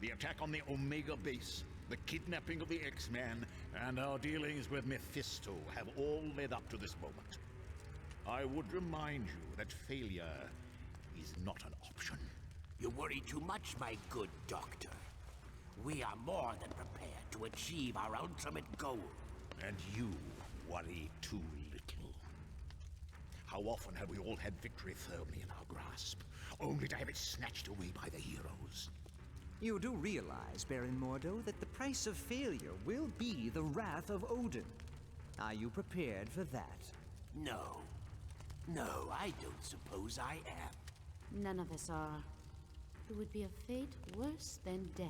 the attack on the Omega base, the kidnapping of the X-Man, and our dealings with Mephisto have all led up to this moment. I would remind you that failure is not an option. You worry too much, my good doctor. We are more than prepared to achieve our ultimate goal. And you worry too little. How often have we all had victory firmly in our grasp, only to have it snatched away by the heroes? You do realize, Baron Mordo, that the price of failure will be the wrath of Odin. Are you prepared for that? No. No, I don't suppose I am. None of us are. It would be a fate worse than death.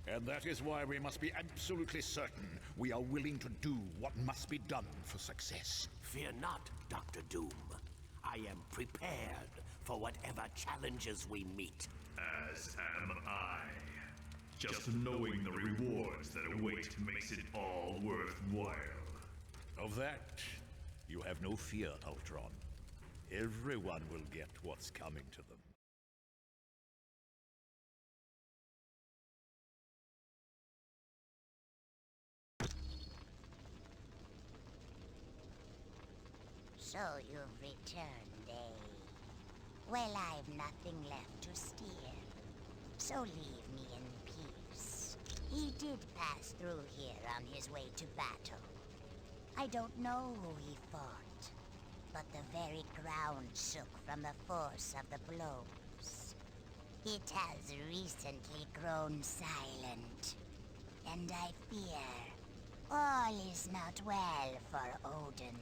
And that is why we must be absolutely certain we are willing to do what must be done for success. Fear not, Dr. Doom. I am prepared for whatever challenges we meet. As am I. Just knowing the rewards that await makes it all worthwhile. Of that, you have no fear, Ultron. Everyone will get what's coming to them. So you've returned, eh? Well, I've nothing left to steal. So leave me in peace. He did pass through here on his way to battle. I don't know who he fought, but the very ground shook from the force of the blows. It has recently grown silent, and I fear all is not well for Odin.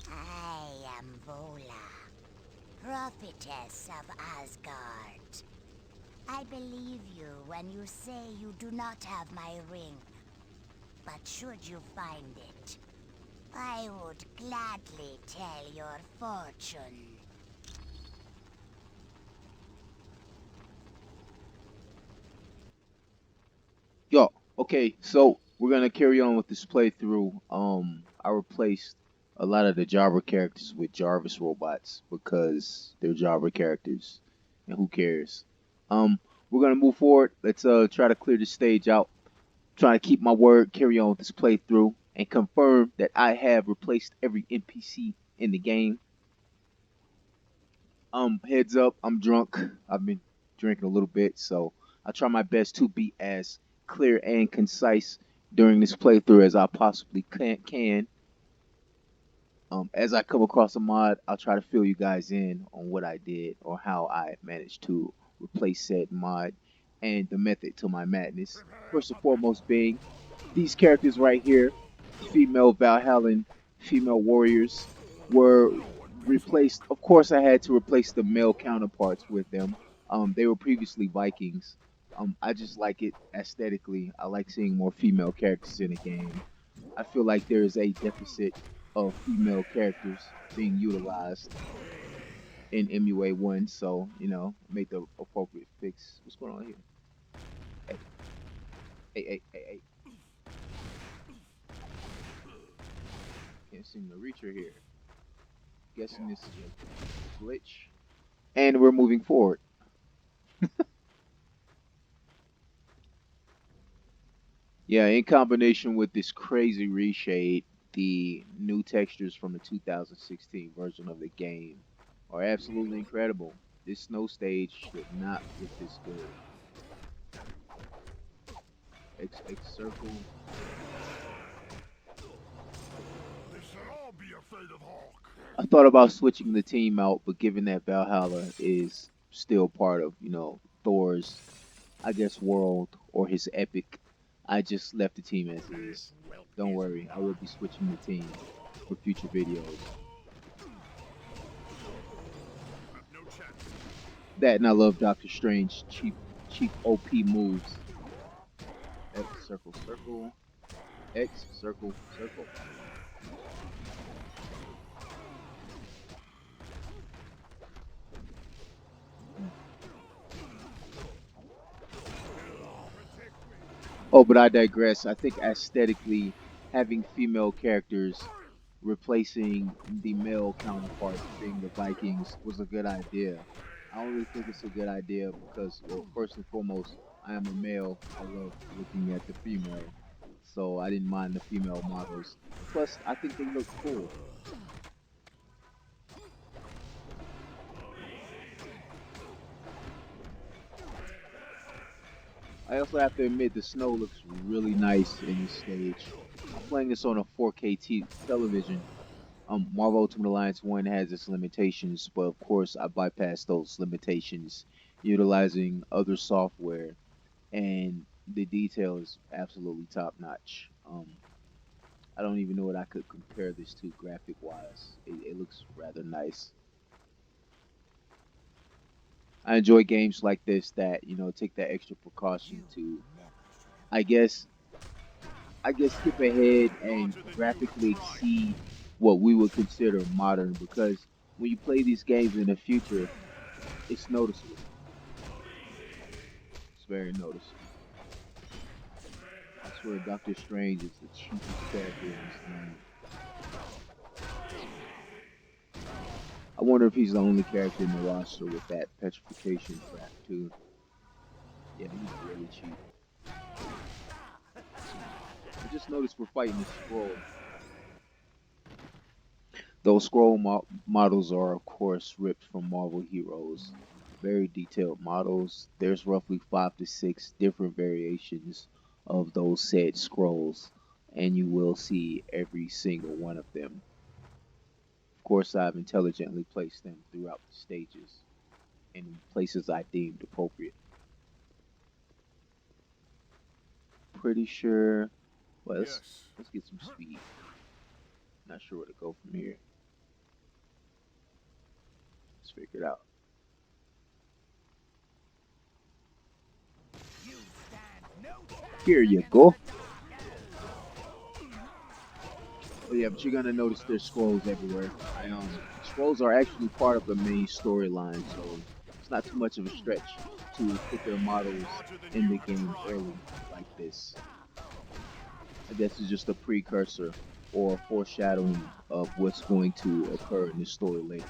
I am Vola, prophetess of Asgard. I believe you when you say you do not have my ring, but should you find it, I would gladly tell your fortune. Yo, okay, so we're gonna carry on with this playthrough. I replaced a lot of the Jabra characters with Jarvis robots because they're Jabra characters, and who cares? We're gonna move forward. Let's try to clear the stage out. Trying to keep my word, carry on with this playthrough, and confirm that I have replaced every NPC in the game. Heads up, I'm drunk. I've been drinking a little bit, so I'll try my best to be as clear and concise during this playthrough as I possibly can. As I come across a mod, I'll try to fill you guys in on what I did or how I managed to replace said mod and the method to my madness. First and foremost being these characters right here, female Valhallan, female warriors, were replaced. Of course, I had to replace the male counterparts with them. They were previously Vikings. I just like it aesthetically. I like seeing more female characters in the game. I feel like there is a deficit of female characters being utilized in MUA1, so make the appropriate fix. What's going on here? Hey. Can't seem to reach her here. Guessing this is a glitch. And we're moving forward. Yeah, in combination with this crazy reshade, the new textures from the 2016 version of the game are absolutely incredible. This snow stage should not look this good. X circle. This should all be afraid of Hulk. I thought about switching the team out, but given that Valhalla is still part of, Thor's, I guess, world or his epic, I just left the team as is. Don't worry, I will be switching the team for future videos. That and I love Doctor Strange cheap OP moves. X circle circle. X circle circle. Oh, but I digress. I think aesthetically, having female characters replacing the male counterparts being the Vikings was a good idea. I only think it's a good idea because, well, first and foremost, I am a male. I love looking at the female, so I didn't mind the female models. Plus, I think they look cool. I also have to admit the snow looks really nice in this stage. I'm playing this on a 4K television. Marvel Ultimate Alliance 1 has its limitations, but of course I bypassed those limitations utilizing other software, and the detail is absolutely top notch. I don't even know what I could compare this to graphic wise. It looks rather nice. I enjoy games like this that, take that extra precaution to, I guess, skip ahead and graphically exceed what we would consider modern, because when you play these games in the future, it's noticeable. It's very noticeable. I swear Doctor Strange is the cheapest character in this game. I wonder if he's the only character in the roster with that petrification crap too. Yeah, he's really cheap. I just noticed we're fighting a scroll. Those scroll models are, of course, ripped from Marvel Heroes. Very detailed models. There's roughly 5 to 6 different variations of those said scrolls, and you will see every single one of them. Of course, I've intelligently placed them throughout the stages in places I deemed appropriate. Pretty sure. Well, let's get some speed. Not sure where to go from here. Let's figure it out. Here you go. Oh yeah, but you're gonna notice there's scrolls everywhere. Scrolls are actually part of the main storyline, so it's not too much of a stretch to put their models in the game early like this. I guess it's just a precursor or a foreshadowing of what's going to occur in the story later.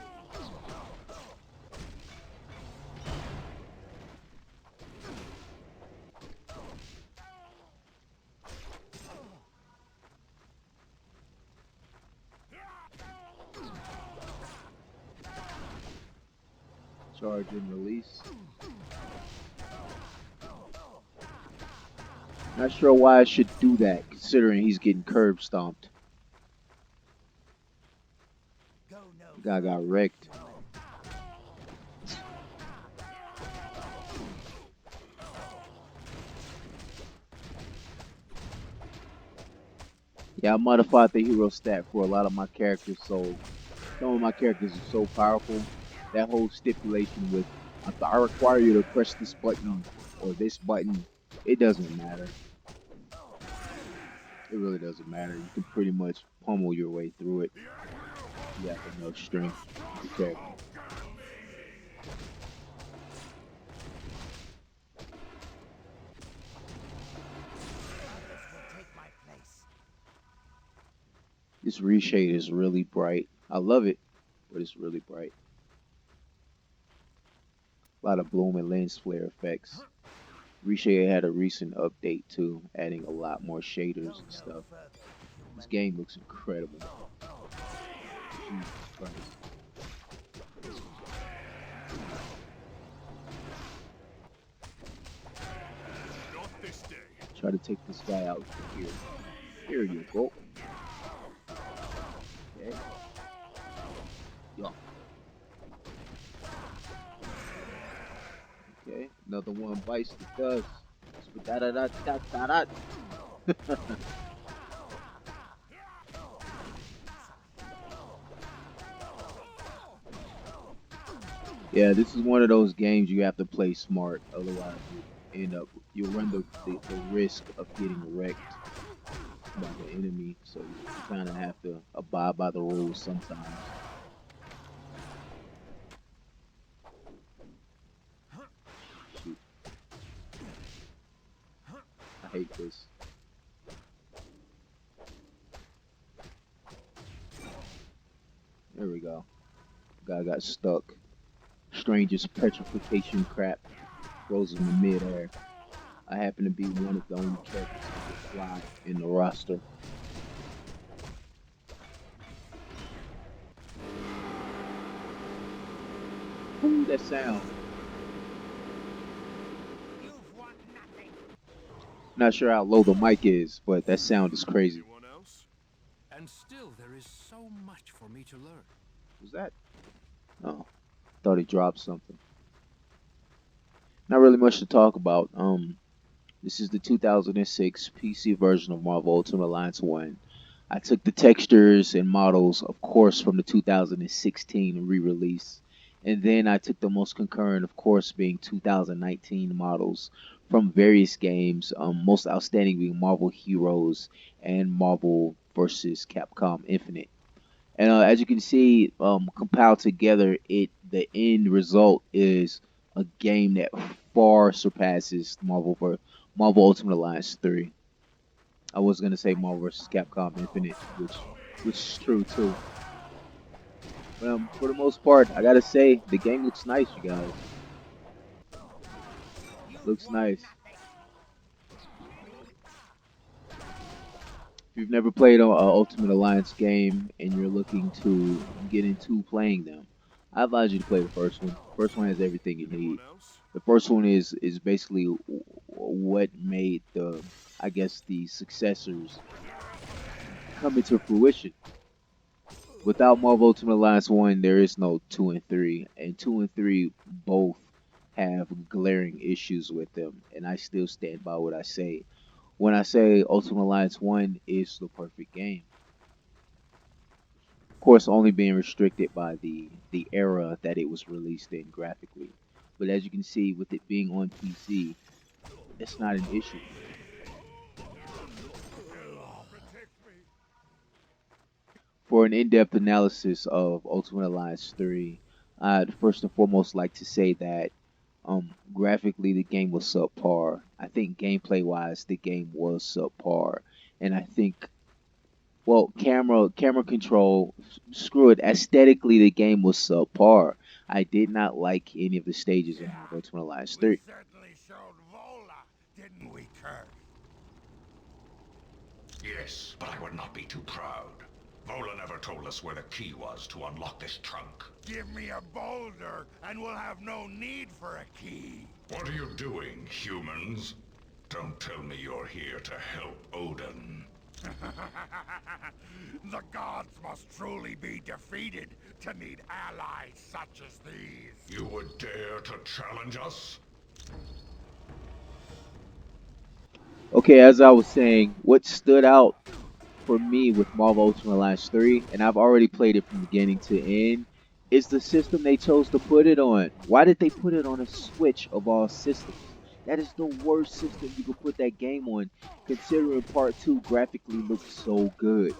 Charge and release. Not sure why I should do that, considering he's getting curb stomped. The guy got wrecked. Yeah, I modified the hero stat for a lot of my characters, so some of my characters are so powerful. That whole stipulation with I require you to press this button or this button, it doesn't matter. It really doesn't matter. You can pretty much pummel your way through it. You have enough strength to character. This reshade is really bright. I love it, but it's really bright. A lot of bloom and lens flare effects. Reshade had a recent update too, adding a lot more shaders and stuff. This game looks incredible. Jesus Christ. Try to take this guy out from here. Here you go. Okay. Yeah. Okay, another one bites the dust. Da da da da da da. Yeah, this is one of those games you have to play smart, otherwise you'll run the risk of getting wrecked by the enemy. So you kind of have to abide by the rules sometimes. Shoot. I hate this. There we go. Guy got stuck. Strangest petrification crap. Frozen in midair. I happen to be one of the only characters who can fly in the roster. Ooh, that sound. You've won nothing. Not sure how low the mic is, but that sound is crazy. Anyone else? And still, there is so much for me to learn. Was that? Oh, thought he dropped something. Not really much to talk about. This is the 2006 PC version of Marvel Ultimate Alliance 1. I took the textures and models, of course, from the 2016 re-release, and then I took the most concurrent, of course, being 2019 models from various games, most outstanding being Marvel Heroes and Marvel vs. Capcom Infinite. And as you can see, compiled together, the end result is a game that far surpasses Marvel Ultimate Alliance 3. I was gonna say Marvel vs. Capcom Infinite, which is true too. But for the most part, I gotta say the game looks nice, you guys. Looks nice. If you've never played an Ultimate Alliance game and you're looking to get into playing them, I advise you to play the first one. First one has everything you Anyone need. else? The first one is basically what made I guess the successors come into fruition. Without Marvel Ultimate Alliance 1, there is no 2 and 3, and 2 and 3 both have glaring issues with them, and I still stand by what I say when I say Ultimate Alliance 1 is the perfect game. Of course, only being restricted by the era that it was released in graphically. But as you can see, with it being on PC, it's not an issue. For an in-depth analysis of Ultimate Alliance 3, I'd first and foremost like to say that graphically the game was subpar. I think gameplay-wise the game was subpar, and I think camera control, screw it. Aesthetically, the game was subpar. I did not like any of the stages in Marvel Ultimate Alliance 3. Certainly showed Vola, didn't we, Kurt? Yes, but I would not be too proud. Vola never told us where the key was to unlock this trunk. Give me a boulder, and we'll have no need for a key. What are you doing, humans? Don't tell me you're here to help Odin. The gods must truly be defeated to need allies such as these. You would dare to challenge us? Okay, as I was saying, what stood out for me with Marvel Ultimate Alliance 3, and I've already played it from beginning to end, is the system they chose to put it on. Why did they put it on a Switch of all systems? That is the worst system you could put that game on, considering Part 2 graphically looks so good.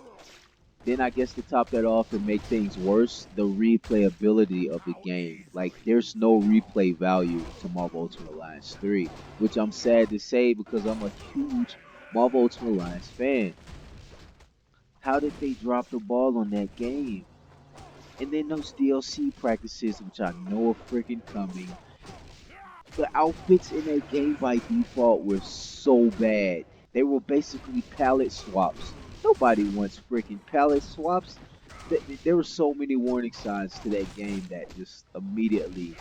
Then I guess to top that off and make things worse, the replayability of the game. Like, there's no replay value to Marvel Ultimate Alliance 3, which I'm sad to say because I'm a huge Marvel Ultimate Alliance fan. How did they drop the ball on that game? And then those DLC practices, which I know are freaking coming. The outfits in that game by default were so bad. They were basically palette swaps. Nobody wants freaking palette swaps. There were so many warning signs to that game that just immediately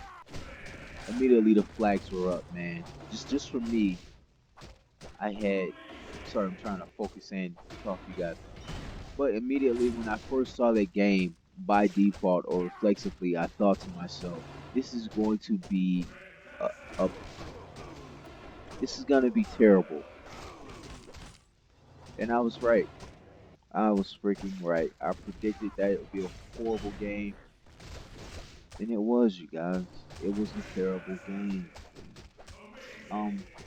the flags were up, man. Just for me, I had. Sorry, I'm trying to focus in, talk to you guys. But immediately when I first saw that game, by default or reflexively, I thought to myself, this is going to be a this is going to be terrible. And I was right. I was freaking right. I predicted that it would be a horrible game. And it was, you guys. It was a terrible game.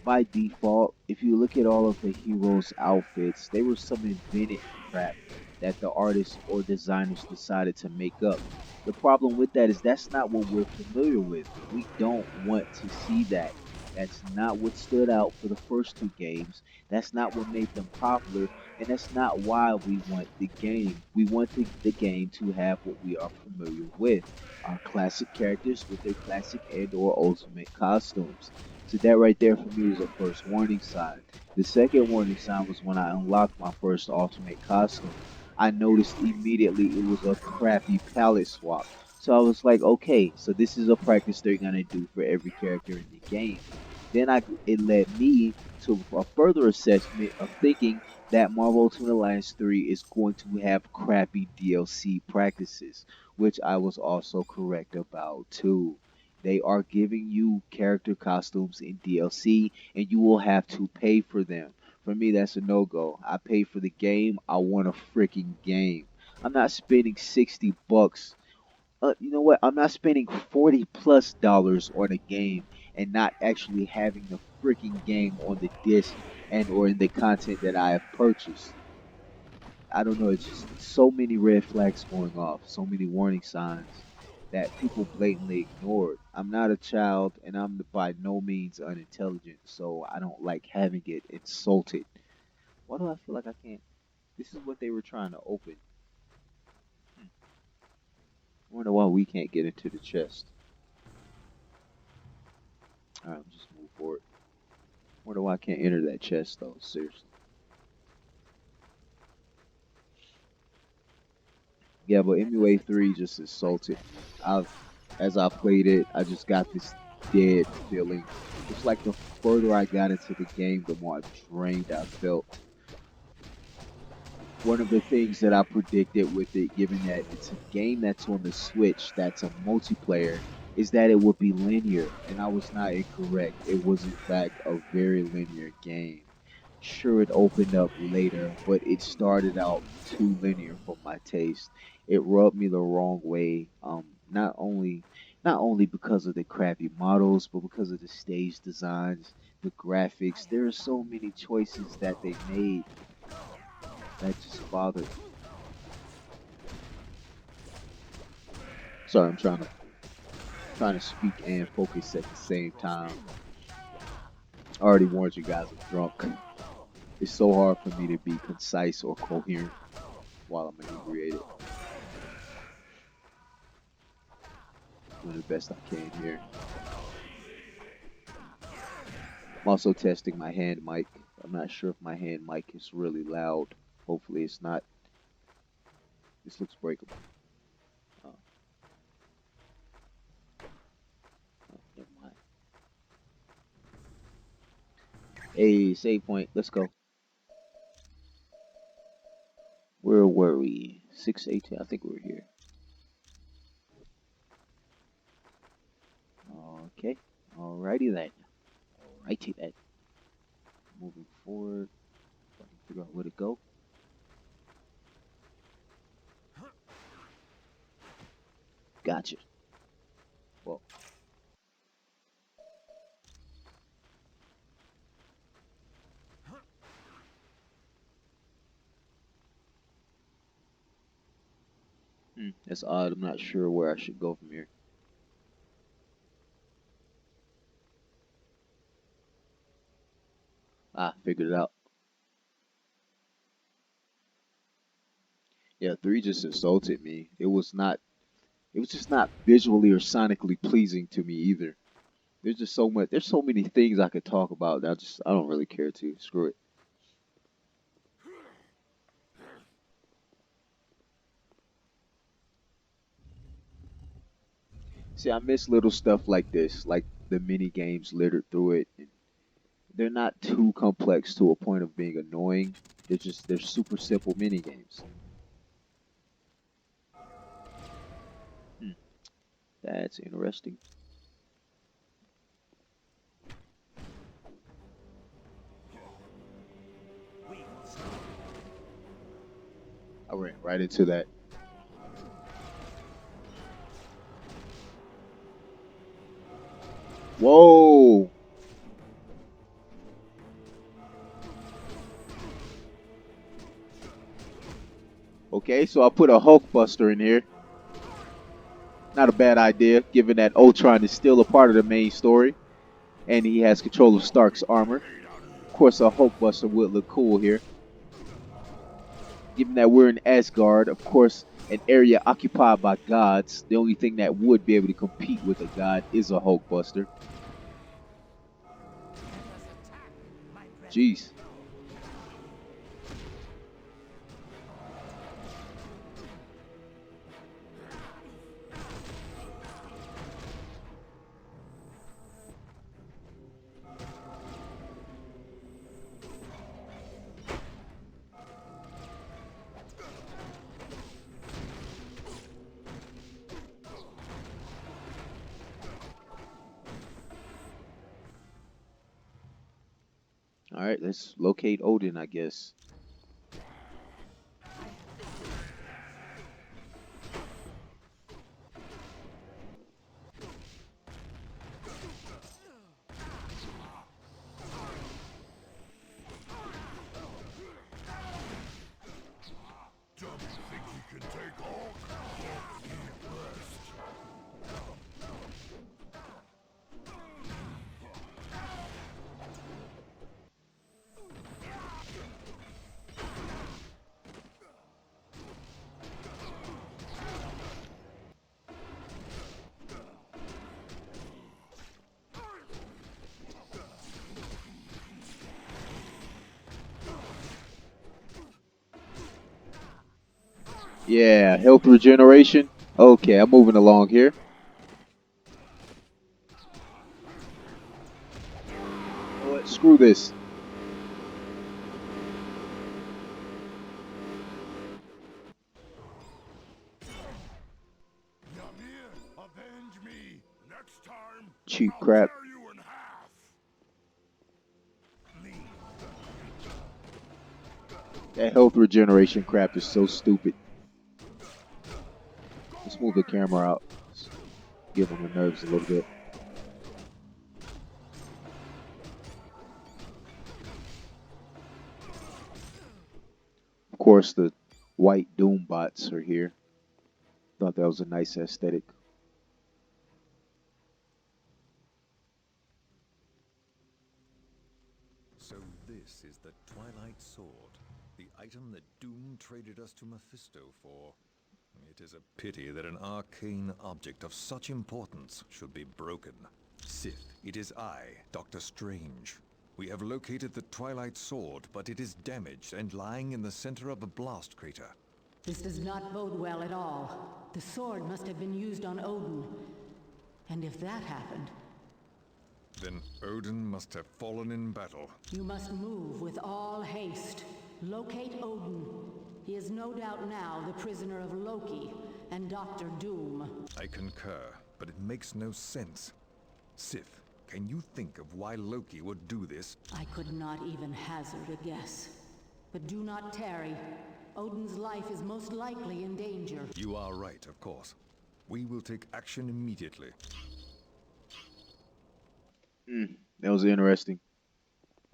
By default, if you look at all of the heroes' outfits, they were some invented crap that the artists or designers decided to make up. The problem with that is that's not what we're familiar with. We don't want to see that. That's not what stood out for the first two games. That's not what made them popular, and that's not why we want the game. We want the game to have what we are familiar with. Our classic characters with their classic and or ultimate costumes. So that right there for me was a first warning sign. The second warning sign was when I unlocked my first alternate costume. I noticed immediately it was a crappy palette swap. So I was like, okay, so this is a practice they're gonna do for every character in the game. Then it led me to a further assessment of thinking that Marvel Ultimate Alliance 3 is going to have crappy DLC practices, which I was also correct about too. They are giving you character costumes in DLC, and you will have to pay for them. For me, that's a no-go. I pay for the game. I want a freaking game. I'm not spending $60. You know what? I'm not spending $40+ on a game and not actually having the freaking game on the disc and or in the content that I have purchased. I don't know. It's just so many red flags going off, so many warning signs that people blatantly ignored. I'm not a child, and I'm by no means unintelligent, so I don't like having it insulted. Why do I feel like I can't? This is what they were trying to open. I wonder why we can't get into the chest. Alright, just move forward. Wonder why I can't enter that chest though, seriously. Yeah, but MUA3 just insulted me. As I played it, I just got this dead feeling. It's like the further I got into the game, the more drained I felt. One of the things that I predicted with it, given that it's a game that's on the Switch, that's a multiplayer, is that it would be linear, and I was not incorrect. It was in fact a very linear game. Sure, it opened up later, but it started out too linear for my taste. It rubbed me the wrong way. Not only because of the crappy models, but because of the stage designs, the graphics. There are so many choices that they made that just bothered me. Sorry, I'm trying to speak and focus at the same time. I already warned you guys I'm drunk. It's so hard for me to be concise or coherent while I'm inebriated. Doing the best I can here. I'm also testing my hand mic. I'm not sure if my hand mic is really loud. Hopefully it's not. This looks breakable. Oh, never mind. Hey, save point. Let's go. Where were we? 618. I think we were here. Okay. Alrighty then. Alrighty then. Moving forward. So I can figure out where to go. Gotcha. Well. That's odd. I'm not sure where I should go from here. Figured it out. Yeah, 3 just insulted me. It was just not visually or sonically pleasing to me either. There's so many things I could talk about that I don't really care to. Screw it. See, I miss little stuff like this, like the mini games littered through it. They're not too complex to a point of being annoying. They're super simple mini games. That's interesting. I ran right into that. Whoa! Okay, so I put a Hulk Buster in here. Not a bad idea, given that Ultron is still a part of the main story, and he has control of Stark's armor. Of course, a Hulk Buster would look cool here. Given that we're in Asgard, of course, an area occupied by gods, the only thing that would be able to compete with a god is a Hulk Buster. Jeez. All right, let's locate Odin, I guess. Yeah, health regeneration. Okay, I'm moving along here. You know what? Screw this. Ymir, avenge me. Next time, Cheap I'll crap. tear you in half. That health regeneration crap is so stupid. Let's move the camera out. Let's give them the nerves a little bit. Of course, the white Doom bots are here. Thought that was a nice aesthetic. So this is the Twilight Sword, the item that Doom traded us to Mephisto for. It is a pity that an arcane object of such importance should be broken. Sith, it is I, Doctor Strange. We have located the Twilight Sword, but it is damaged and lying in the center of a blast crater. This does not bode well at all. The sword must have been used on Odin. And if that happened... Then Odin must have fallen in battle. You must move with all haste. Locate Odin. He is no doubt now the prisoner of Loki and Doctor Doom. I concur, but it makes no sense. Sith, can you think of why Loki would do this? I could not even hazard a guess. But do not tarry. Odin's life is most likely in danger. You are right, of course. We will take action immediately. That was interesting.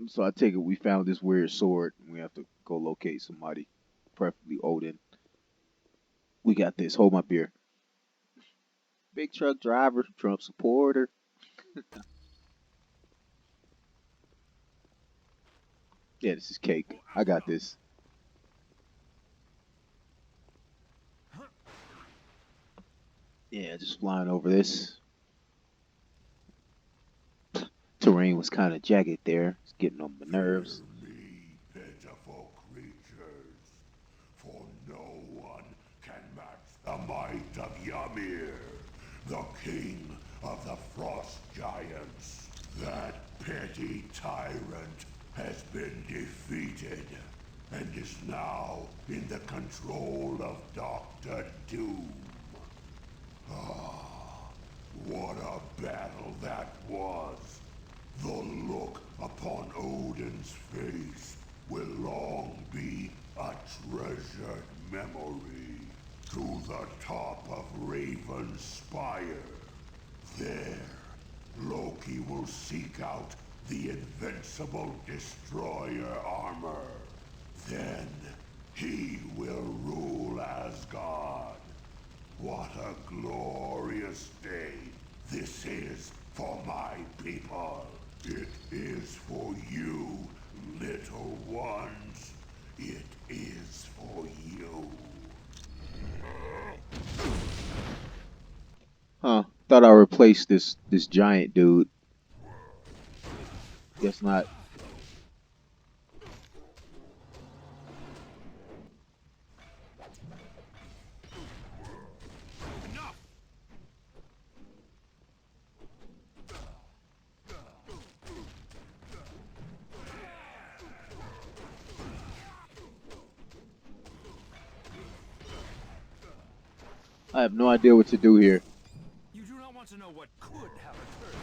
So I take it we found this weird sword and we have to go locate somebody, preferably Odin. We got this. Hold my beer. Big truck driver, Trump supporter. Yeah, this is cake. I got this. Yeah, just flying over this. Terrain was kind of jagged there. It's getting on my nerves. Hear me, pitiful creatures, for no one can match the might of Ymir, the king of the frost giants. That petty tyrant has been defeated and is now in the control of Doctor Doom. Ah, what a battle that was! The look upon Odin's face will long be a treasured memory. To the top of Raven's Spire. There, Loki will seek out the invincible destroyer armor. Then, he will rule Asgard. What a glorious day this is for my people. It is for you, little ones. It is for you. Huh. Thought I replaced this giant dude. Guess not. I have no idea what to do here. You do not want to know what could have occurred.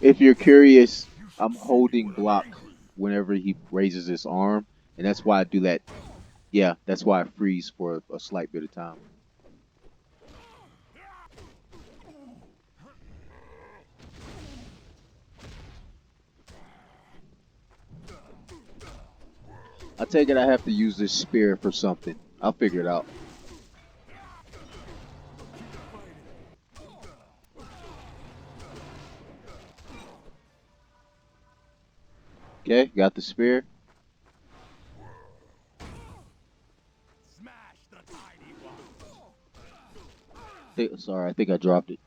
If you're curious, I'm holding block whenever he raises his arm, and that's why I do that. Yeah, that's why I freeze for a slight bit of time. I take it I have to use this spear for something. I'll figure it out. Okay, got the spear. Sorry, I think I dropped it.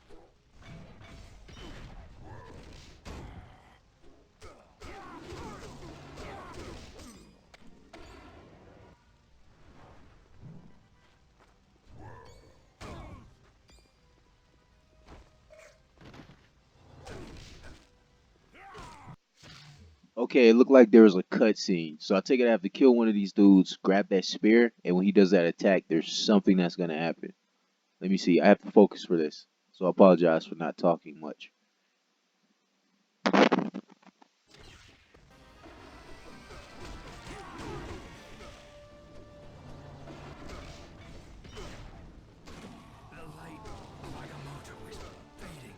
Okay, it looked like there was a cutscene. So I take it I have to kill one of these dudes, grab that spear, and when he does that attack, there's something that's gonna happen. Let me see. I have to focus for this. So I apologize for not talking much. The light like a motor was fading.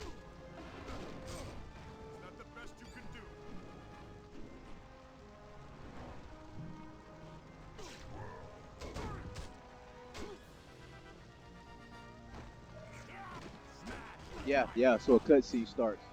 Is that the best you can do? Yeah, so a cutscene starts.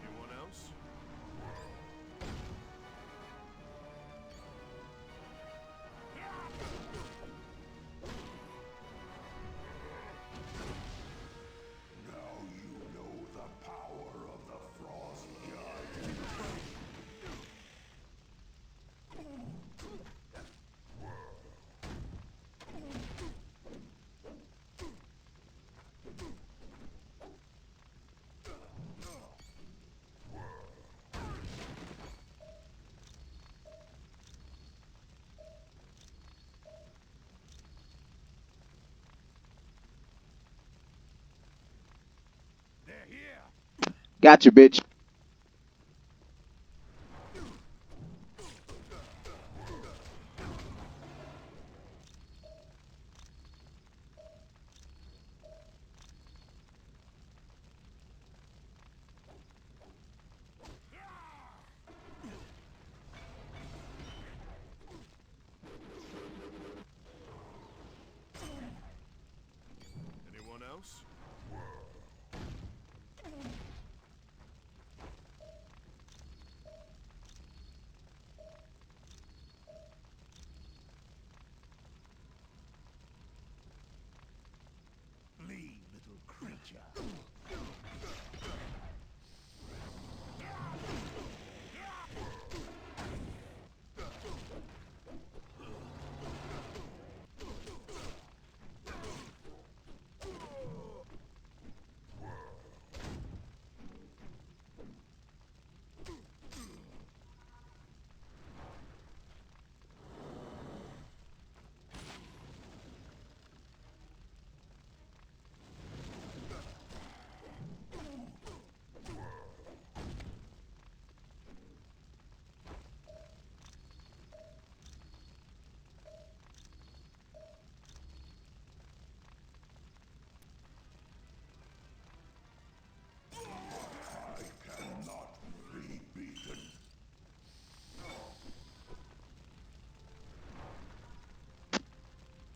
Anyone else? Now you know the power of the Frost Giant. They're here. Gotcha, bitch. Anyone else?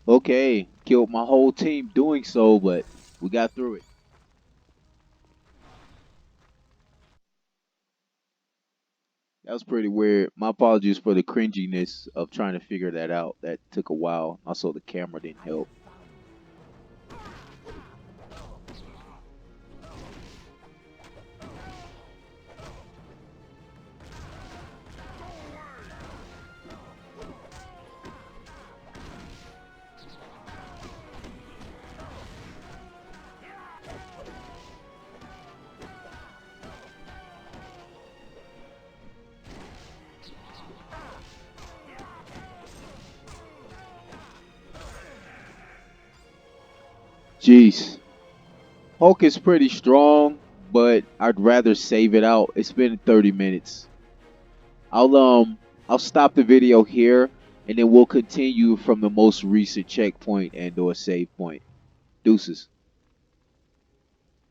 Okay, killed my whole team doing so, but we got through it. That was pretty weird. My apologies for the cringiness of trying to figure that out. That took a while. Also, the camera didn't help. Jeez. Hulk is pretty strong, but I'd rather save it out. It's been 30 minutes. I'll I'll stop the video here and then we'll continue from the most recent checkpoint and or save point. Deuces.